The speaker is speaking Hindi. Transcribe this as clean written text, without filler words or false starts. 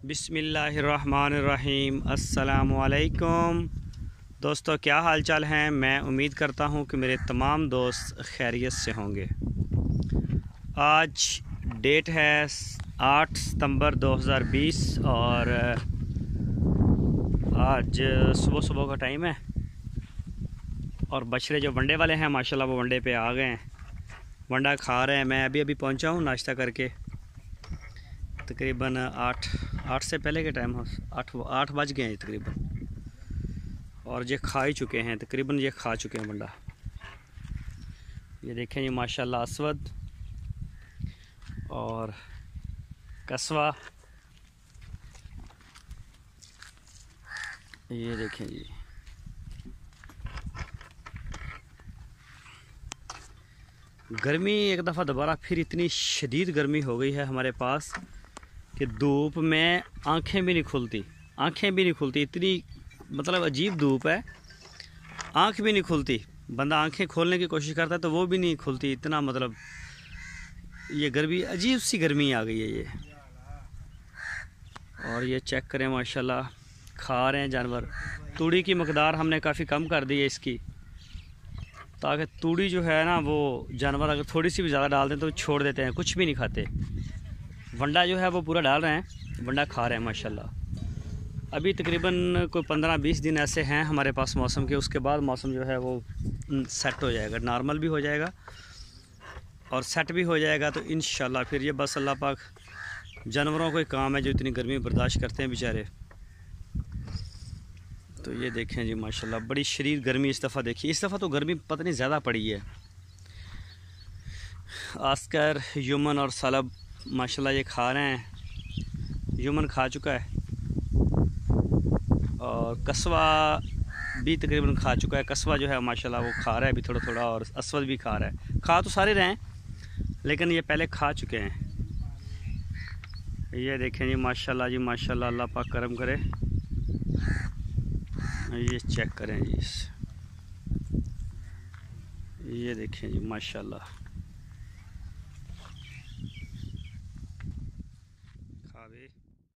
बिस्मिल्लाहिर्रहमानिर्रहीम। अस्सलामुअलैकुम दोस्तों, क्या हाल चाल हैं। मैं उम्मीद करता हूं कि मेरे तमाम दोस्त खैरियत से होंगे। आज डेट है 8 सितंबर 2020 और आज सुबह सुबह का टाइम है और बछड़े जो वनडे वाले हैं माशाल्लाह वो वनडे पे आ गए हैं, वंडा खा रहे हैं। मैं अभी पहुंचा हूं नाश्ता करके, तकरीबन 8 से पहले के टाइम 8 बज गए हैं तकरीबन, और ये खा ही चुके हैं तकरीबन, ये खा चुके हैं वंडा। ये देखें जी माशाल्लाह असवद और कस्वा, ये देखें जी। गर्मी एक दफ़ा दोबारा फिर इतनी शदीद गर्मी हो गई है हमारे पास कि धूप में आंखें भी नहीं खुलती, इतनी मतलब अजीब धूप है, आंख भी नहीं खुलती। बंदा आंखें खोलने की कोशिश करता है तो वो भी नहीं खुलती, इतना मतलब ये गर्मी, अजीब सी गर्मी आ गई है ये। और ये चेक करें माशाल्लाह, खा रहे हैं जानवर। तूड़ी की मकदार हमने काफ़ी कम कर दी है इसकी, ताकि तूड़ी जो है ना वो जानवर अगर थोड़ी सी भी ज़्यादा डाल दें तो छोड़ देते हैं, कुछ भी नहीं खाते। वंडा जो है वो पूरा डाल रहे हैं, वंडा खा रहे हैं माशाल्लाह। अभी तकरीबन कोई 15-20 दिन ऐसे हैं हमारे पास मौसम के, उसके बाद मौसम जो है वो सेट हो जाएगा, नॉर्मल भी हो जाएगा और सेट भी हो जाएगा। तो इंशाल्लाह फिर ये बस अल्लाह पाक, जानवरों को ही काम है जो इतनी गर्मी बर्दाश्त करते हैं बेचारे। तो ये देखें जी माशाल्लाह, बड़ी शदीद गर्मी इस दफ़ा देखी। इस दफ़ा तो गर्मी पता नहीं ज़्यादा पड़ी है। आस्कर, युमन और सलब माशाल्लाह ये खा रहे हैं। युमन खा चुका है और कस्वा भी तकरीबन खा चुका है। कस्वा जो है माशाल्लाह वो खा रहा है अभी थोड़ा थोड़ा, और असवद भी खा रहा है। खा तो सारे रहे हैं लेकिन ये पहले खा चुके हैं। ये देखें जी माशाल्लाह जी माशाल्लाह, अल्लाह पाक करम करे। ये चेक करें जी, ये देखें जी माशाल्लाह।